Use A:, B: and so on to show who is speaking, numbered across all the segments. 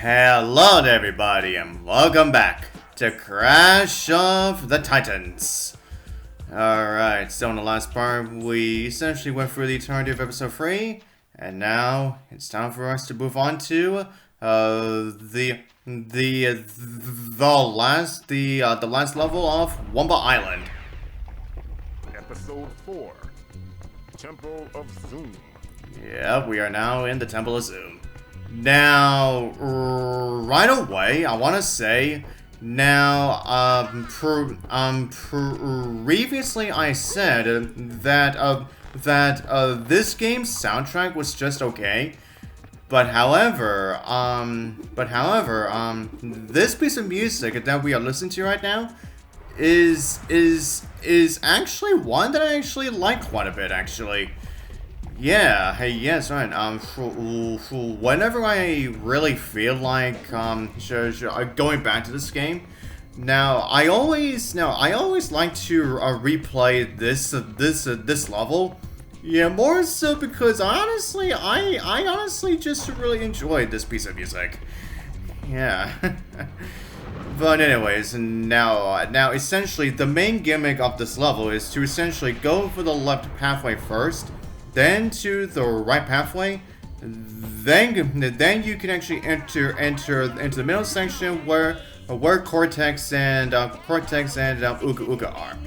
A: Hello there, everybody, and welcome back to Crash of the Titans. Alright, so in the last part, we essentially went through the entirety of episode 3, and now it's time for us to move on to the last level of Wumba Island.
B: Episode 4, Temple of Zoom.
A: Yep, we are now in the Temple of Zoom. Now, right away, I want to say, now, previously I said that this game's soundtrack was just okay, but however, this piece of music that we are listening to right now is actually one that I actually like quite a bit, actually. Yeah, hey, yes, right. Whenever I really feel like going back to this game, now I always like to replay this level. Yeah, more so because honestly, I honestly just really enjoyed this piece of music. Yeah. But anyways, now essentially the main gimmick of this level is to essentially go for the left pathway first, then to the right pathway, then you can actually enter into the middle section where Cortex and Uka Uka are.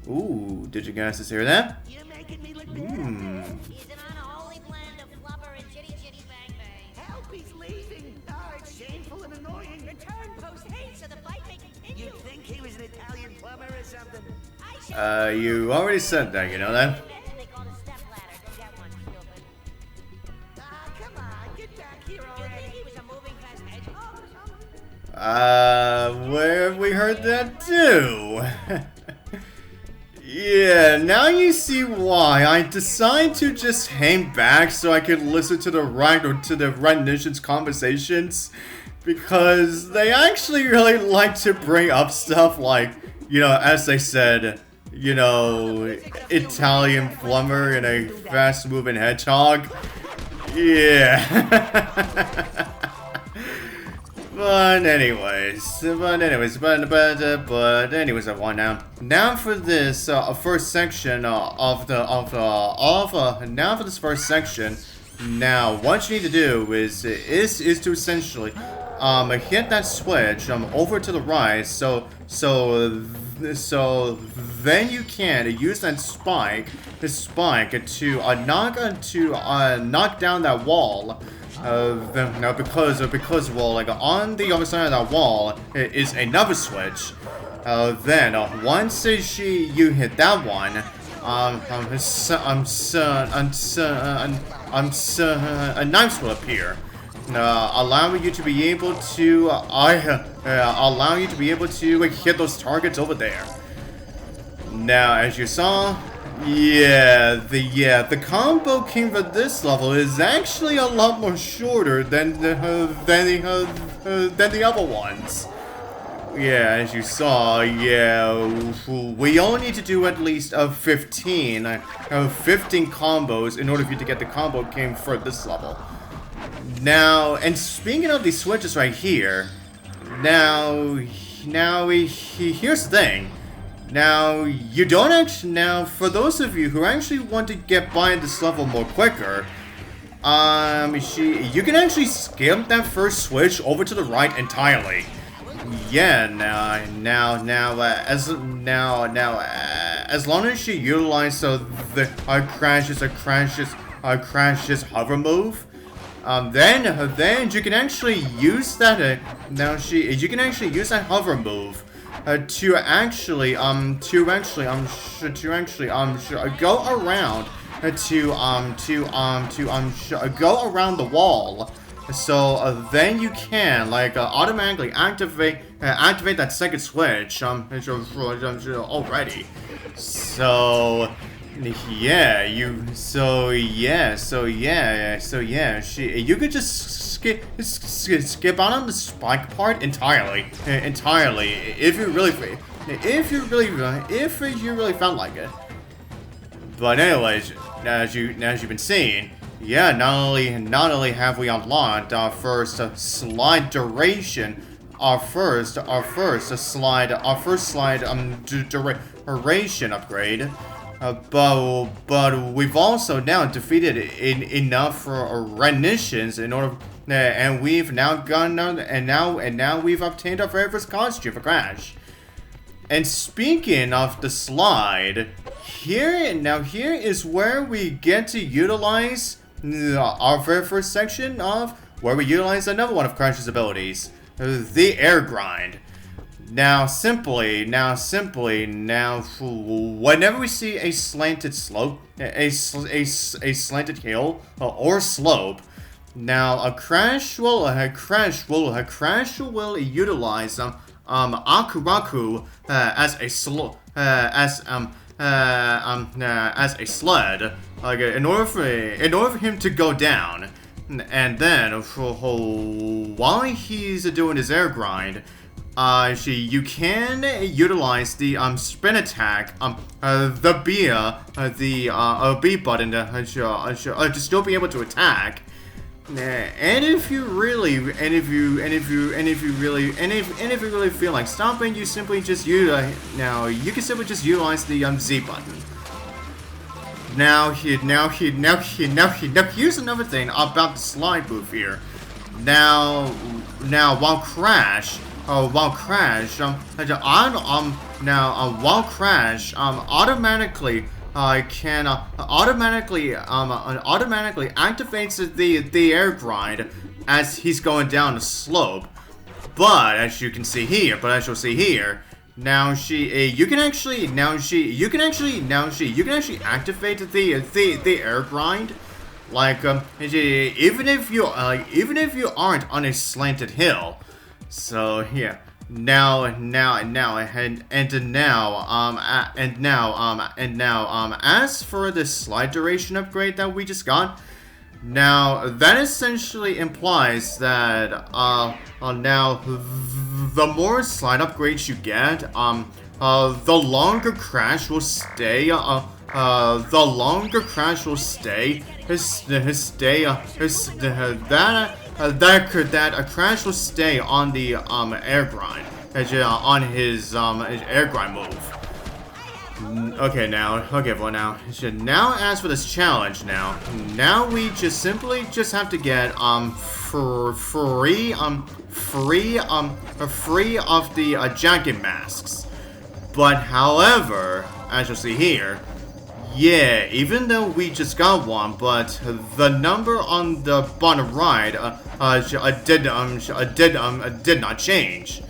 A: Ooh, did you guys just hear that? You already said that, you know that? Where have we heard that too? Yeah, now you see why I decided to just hang back so I could listen to the right nation's conversations, because they actually really like to bring up stuff like, you know, as they said, you know, Italian plumber and a fast-moving hedgehog. Yeah. But anyways, everyone, now for this first section now for this first section, now what you need to do is to essentially hit that switch over to the right, so then you can use that spike to knock down that wall. Now because well, like on the other side of that wall is another switch. Then once you hit that one, a knife will appear, allowing you to be able to hit those targets over there. Now, as you saw, the combo king for this level is actually a lot more shorter than the other ones. Yeah, as you saw, we only need to do at least 15 combos in order for you to get the combo king for this level. Now, and speaking of these switches right here, here's the thing. Now, you don't actually, now, for those of you who actually want to get by this level more quicker, you can actually skip that first switch over to the right entirely. Yeah, as long as you utilize the crashes hover move, then you can actually use that. You can actually use that hover move to actually go around the wall. So then you can automatically activate that second switch already. So yeah, you could just skip out on the spike part entirely if you really felt like it. But anyways, as you've been seeing, yeah, not only have we unlocked our first slide duration, our first slide duration upgrade, but we've also now defeated enough renditions in order, and we've now we've obtained our very first costume for Crash. And speaking of the slide, here is where we get to utilize our very first section of where we utilize another one of Crash's abilities, the air grind. Now, whenever we see a slanted slope, a slanted hill or slope, now a Crash will utilize Akuraku as a sled, like in order for him to go down, and then while he's doing his air grind, you can utilize the spin attack, the B button to still be able to attack. And if you really feel like stopping, you simply just you can simply just utilize the Z button. Now here's another thing about the slide move here. Now while Crash automatically activates the air grind as he's going down the slope. But as you'll see here, now you can actually activate the air grind, like even if you aren't on a slanted hill. So yeah. Now, as for the slide duration upgrade that we just got, now that essentially implies that now the more slide upgrades you get, the longer Crash will stay. That a Crash will stay on the air grind, on his air grind move. Okay, now as for this challenge, now we just simply have to get free of the jacket masks. But however, as you'll see here, yeah, even though we just got one, but the number on the bottom right did not change.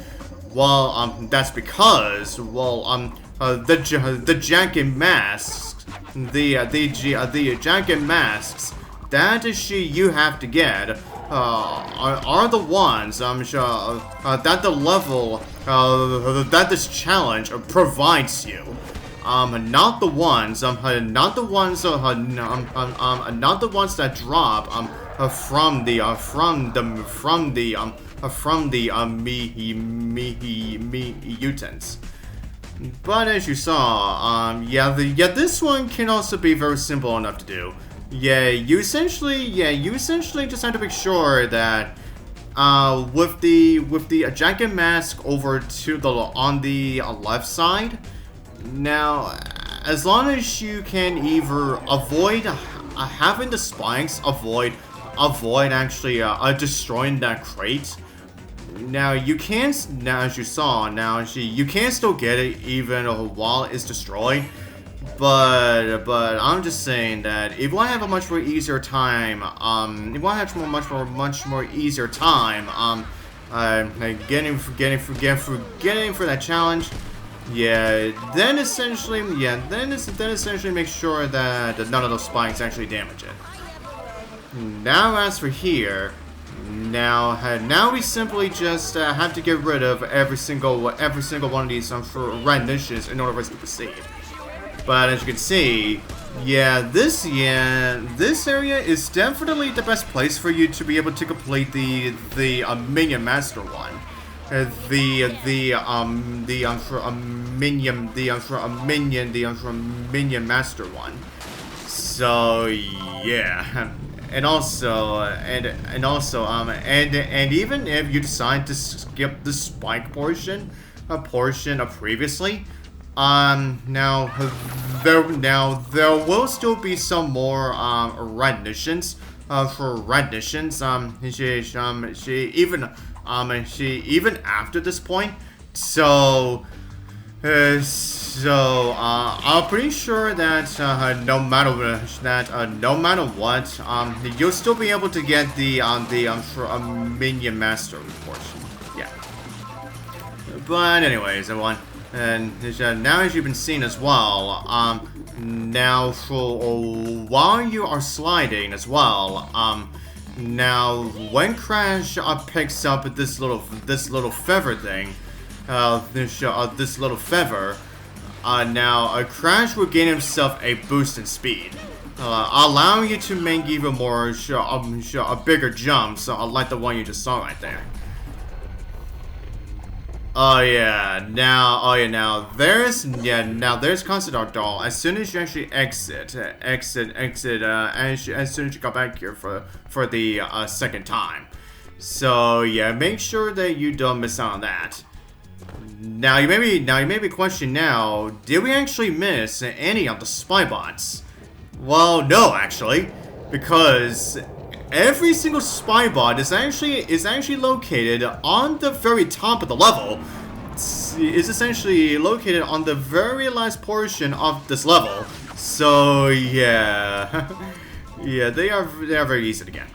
A: Well, that's because the jacket masks, the jacket masks that you have to get are the ones that the level that this challenge provides you. Not the ones that drop from the mutants. But as you saw, this one can also be very simple enough to do. You essentially just have to make sure that with the jacket mask over to on the left side. Now, as long as you can either avoid having the spikes, avoid actually destroying that crate. Now you can, as you saw, you can still get it even while it's destroyed. But I'm just saying that if you want to have a much more easier time, getting for that challenge. Then essentially make sure that none of those spikes actually damage it. Now as for here, now we simply just have to get rid of every single one of these renditions in order for us to proceed. But as you can see, this area is definitely the best place for you to be able to complete the Minion Master one. Minion Master one. So yeah, and even if you decide to skip the spike portion, previously, now there will still be some more renditions. For renditions, she even after this point. So I'm pretty sure that no matter what, you'll still be able to get the minion master portion. Yeah. But anyways, everyone, and now as you've been seeing as well, now for while you are sliding as well, now when Crash picks up this little feather thing, this little feather, now Crash will gain himself a boost in speed, allowing you to make even more bigger jumps, like the one you just saw right there. Now there's Constant Art Doll. As soon as you actually exit, as soon as you come back here for the second time. So yeah, make sure that you don't miss out on that. Now you may be questioning now, did we actually miss any of the spy bots? Well, no, actually, because every single spy bot is actually located on the very top of the level. Is essentially located on the very last portion of this level. So yeah, yeah, they are very easy to get.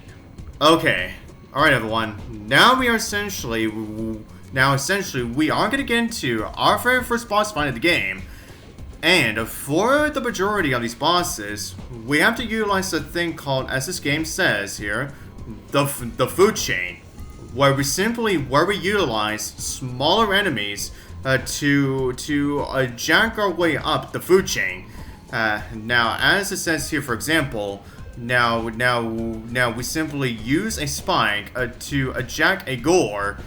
A: Okay, all right, everyone. Now we are essentially we are gonna get into our very first boss fight of the game. And for the majority of these bosses, we have to utilize a thing called, as this game says here, the food chain, where we utilize smaller enemies to jack our way up the food chain. Now, as it says here, for example, now we simply use a spike to jack a gore.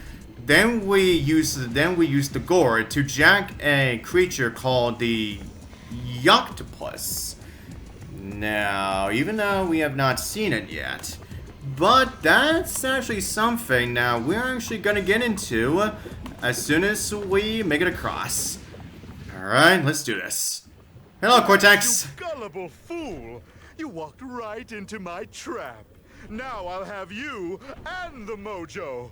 A: Then we use the gore to jack a creature called the Yuktopus. Now, even though we have not seen it yet, but that's actually something now we're actually gonna get into as soon as we make it across. Alright, let's do this. Hello, Cortex!
B: You gullible fool! You walked right into my trap. Now I'll have you and the Mojo.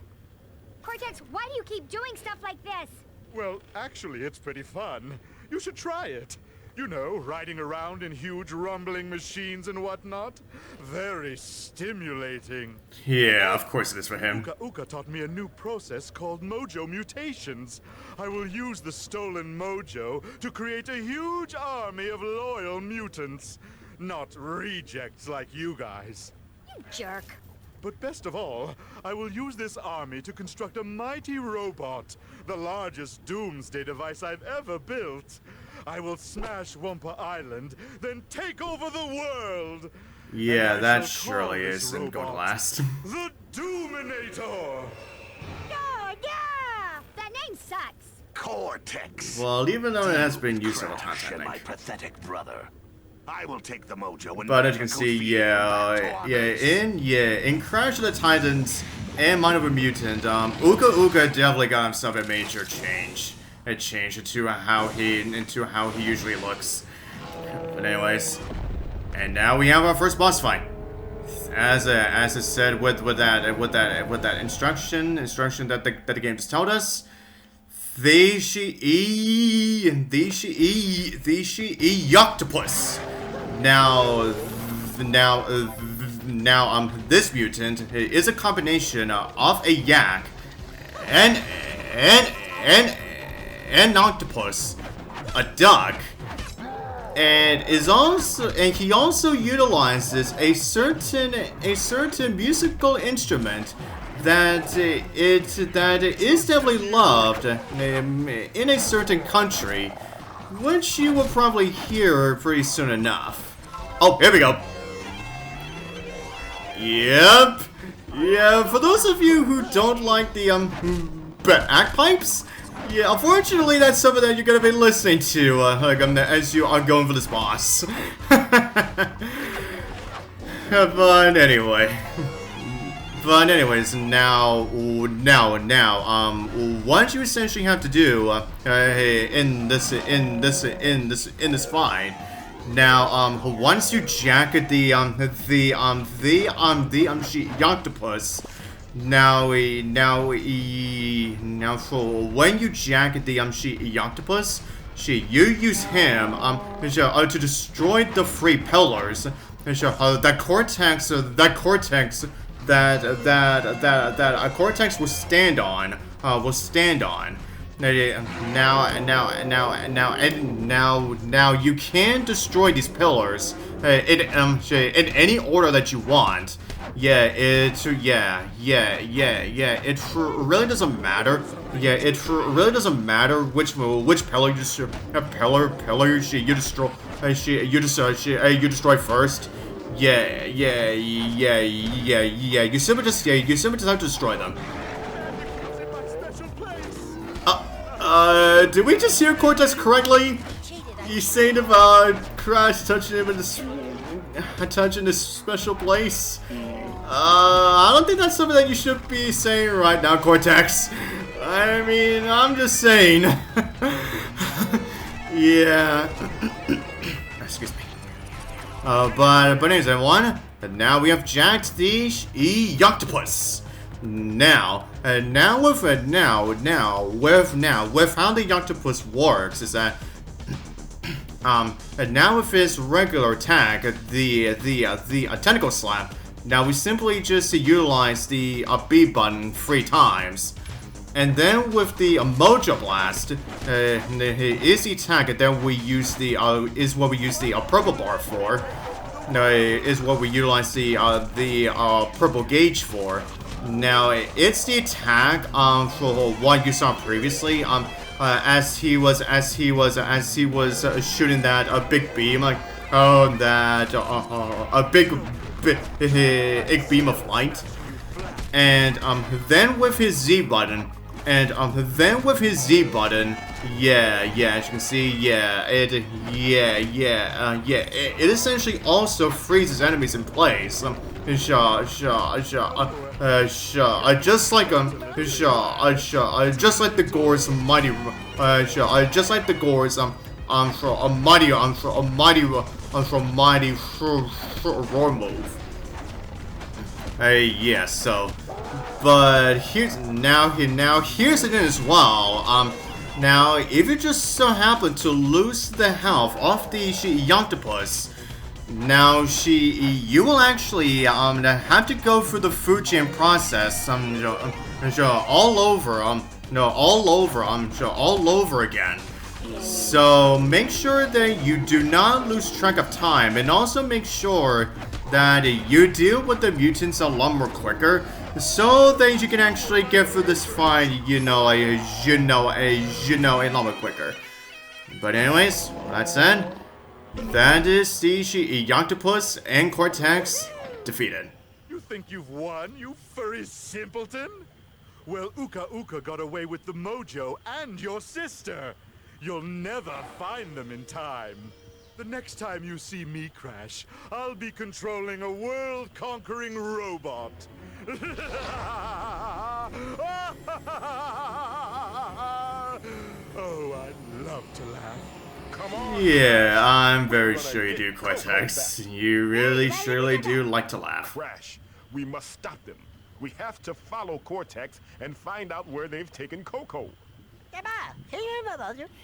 C: Cortex, why do you keep doing stuff like this?
B: Well, actually, it's pretty fun. You should try it. You know, riding around in huge rumbling machines and whatnot. Very stimulating.
A: Yeah, of course it is for him.
B: Uka Uka taught me a new process called Mojo mutations. I will use the stolen Mojo to create a huge army of loyal mutants. Not rejects like you guys.
C: You jerk.
B: But best of all, I will use this army to construct a mighty robot, the largest doomsday device I've ever built. I will smash Wumpa Island, then take over the world.
A: Yeah, that surely isn't going to last.
B: The Doominator.
C: Yeah! That name sucks.
D: Cortex.
A: Well, even though it has been used several times,
D: Crash
A: I
D: and my
A: think.
D: pathetic brother. I will take the Mojo and
A: But as you can see, in Crash of the Titans and Mind of a Mutant, Uka Uka definitely got himself a major change. A change into how he usually looks. But anyways, and now we have our first boss fight. As it said with that instruction that the game just told us. The Yuktopus. Now, this mutant is a combination of a yak and an octopus, a duck, and he also utilizes a certain musical instrument that is definitely loved in a certain country, which you will probably hear pretty soon enough. Oh, here we go. Yep. Yeah, for those of you who don't like the bagpipes, yeah, unfortunately that's something that you're gonna be listening to as you are going for this boss. But anyway. But anyways, now, what you essentially have to do in this fight. Now, once you jack the Yuktopus, now for when you jack the Yuktopus, you use him to destroy the 3 pillars. That Cortex Cortex will stand on. Now you can destroy these pillars in any order that you want. It really doesn't matter. It really doesn't matter which pillar you destroy first. You simply just have to destroy them. Did we just hear Cortex correctly? He's saying about Crash touching him in this special place. I don't think that's something that you should be saying right now, Cortex. I mean, I'm just saying. Yeah. Excuse me. But anyways, everyone, now we have jacked the Yuktopus. Now with how the Yuktopus works is that now with his regular attack, the tentacle slap, now we simply just utilize the B button 3 times. And then with the Mojo Blast, is the attack that we use the is what we use the purple bar for. Is what we utilize the purple gauge for. Now it's the attack for what you saw previously as he was shooting that big beam, like a big beam of light. And then with his Z button, as you can see, it essentially also freezes enemies in place. Just like the Gore's mighty, roar move. But here's the thing as well. Now if you just so happen to lose the health of the Yuktopus, now you will actually have to go through the food chain process all over again. So make sure that you do not lose track of time, and also make sure that you deal with the mutants a lot more quicker, so that you can actually get through this fight, a lot more quicker. But anyways, that said, that is the Yuktopus and Cortex defeated.
B: You think you've won, you furry simpleton? Well, Uka Uka got away with the Mojo and your sister. You'll never find them in time. The next time you see me, Crash, I'll be controlling a world-conquering robot. Oh, I love to laugh. Come on.
A: Yeah, I'm very sure you do, Cortex. You really, surely do like to laugh.
E: Crash, we must stop them. We have to follow Cortex and find out where they've taken Coco.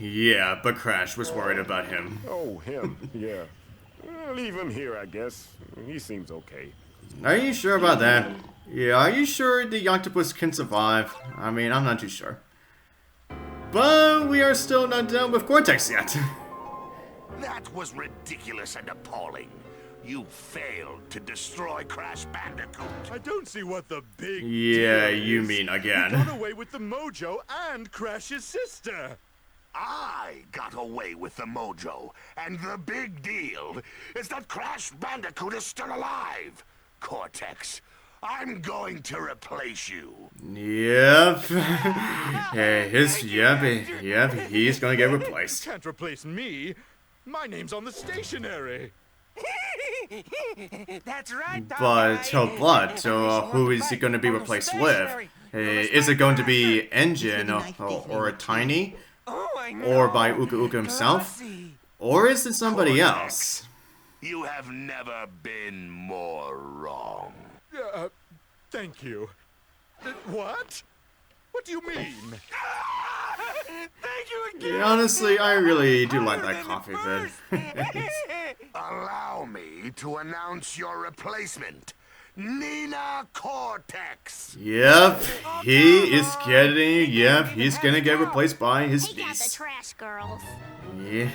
A: Yeah, but Crash was worried about him.
E: Oh, him, yeah. Leave him here, I guess. He seems okay.
A: Are you sure about that? Yeah, are you sure the Yuktopus can survive? I mean, I'm not too sure. But we are still not done with Cortex yet.
D: That was ridiculous and appalling. You failed to destroy Crash Bandicoot.
B: I don't see what the big
A: Yeah,
B: deal
A: you
B: is.
A: mean
B: You
A: again.
B: got away with the Mojo and Crash's sister.
D: I got away with the Mojo, and the big deal is that Crash Bandicoot is still alive. Cortex, I'm going to replace you.
A: Yep. Yep, he's gonna get replaced.
B: Can't replace me. My name's on the stationery.
F: That's right,
A: but who is he going to be replaced with? Is it going to be Engine or Tiny? Or by Uka Uka himself? Or is it somebody else?
D: You have never been more wrong.
B: Thank you. What? What do you mean?
F: Thank you again.
A: Yeah, honestly, I really do like that coffee bit.
D: Allow me to announce your replacement, Nina Cortex.
A: Yep, he's gonna get replaced by his
C: Take out the
A: niece.
C: trash girls.
A: Yeah.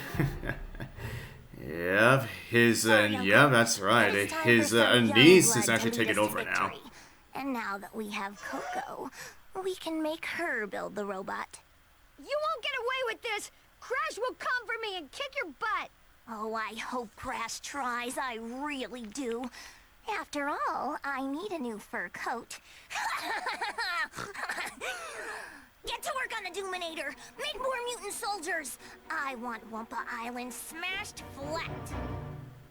A: Yep, yeah, that's right. His niece is actually taking over now.
C: And now that we have Coco, we can make her build the robot. You won't get away with this! Crash will come for me and kick your butt! Oh, I hope Crash tries. I really do. After all, I need a new fur coat. Get to work on the Doominator! Make more mutant soldiers! I want Wumpa Island smashed flat!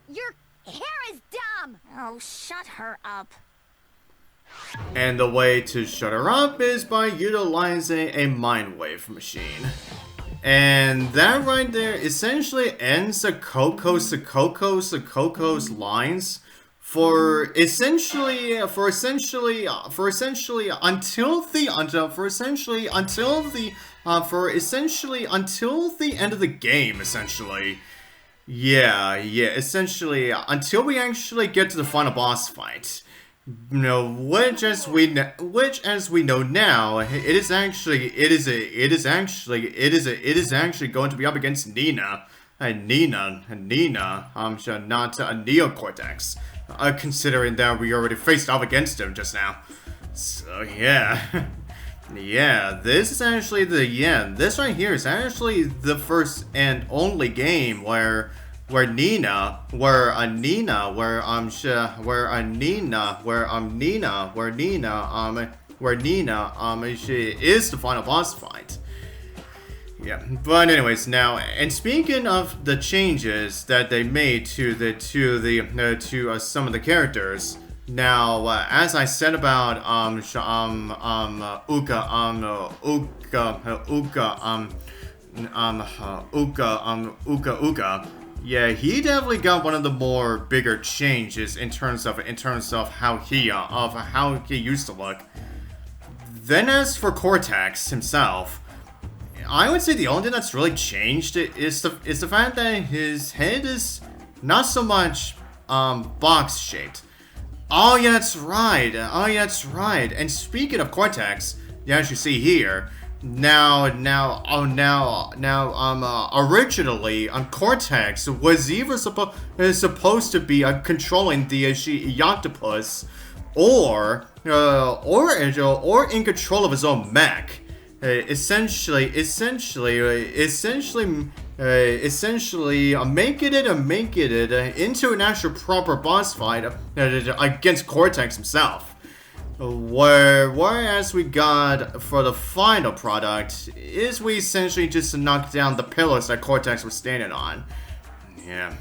C: Your hair is dumb! Oh, shut her up.
A: And the way to shut her up is by utilizing a mind wave machine. And that right there essentially ends the Coco's lines for essentially until the end of the game, essentially. Yeah, essentially until we actually get to the final boss fight. No, which as we know now, it is actually going to be up against Nina, not a Neocortex. Considering that we already faced off against him just now. So yeah. Yeah, this right here is actually the first and only game where Nina is the final boss fight. Yeah, but anyways, now, and speaking of the changes that they made to some of the characters, now, as I said about Uka Uka, yeah, he definitely got one of the more bigger changes in terms of how he used to look. Then as for Cortex himself, I would say the only thing that's really changed is the fact that his head is not so much box shaped. Oh yeah, that's right. And speaking of Cortex, as you see here, originally, Cortex was either supposed to be controlling the Yuktopus, or in control of his own mech. Essentially, making it into an actual proper boss fight against Cortex himself. Whereas we got for the final product is we essentially just knocked down the pillars that Cortex was standing on. Yeah.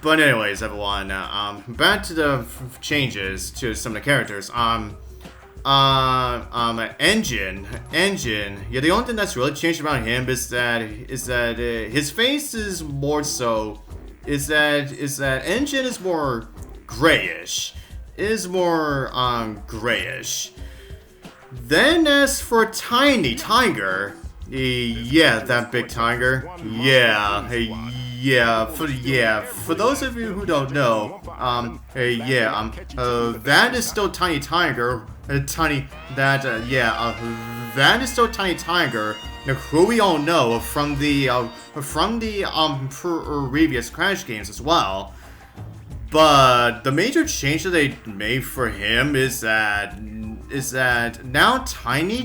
A: But anyways, everyone, back to the changes to some of the characters. Engine. Yeah, the only thing that's really changed about him is that his face is more so. Is that Engine is more grayish. Grayish. Then as for Tiny Tiger, yeah, that big tiger. For those of you who don't know, that is still Tiny Tiger. That is still Tiny Tiger, who we all know from the previous Crash games as well. But the major change that they made for him is that now Tiny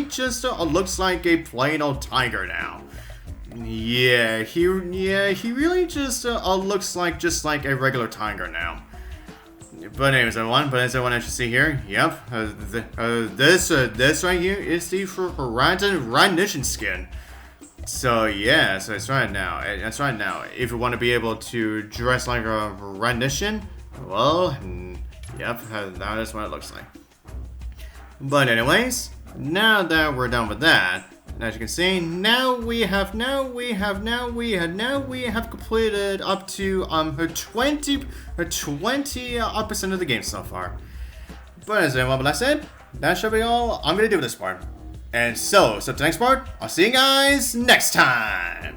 A: just looks like a plain old tiger now. Yeah, he really just looks like a regular tiger now. But anyways, everyone, as you see here, yep, this right here is the Rendition skin. So yeah, so it's right now. That's right now. If you want to be able to dress like a rendition, well, yep, that is what it looks like. But anyways, now that we're done with that, as you can see, now we have completed up to her 20% of the game so far. But as I said, that should be all I'm gonna do with this part. And so to the next part, I'll see you guys next time.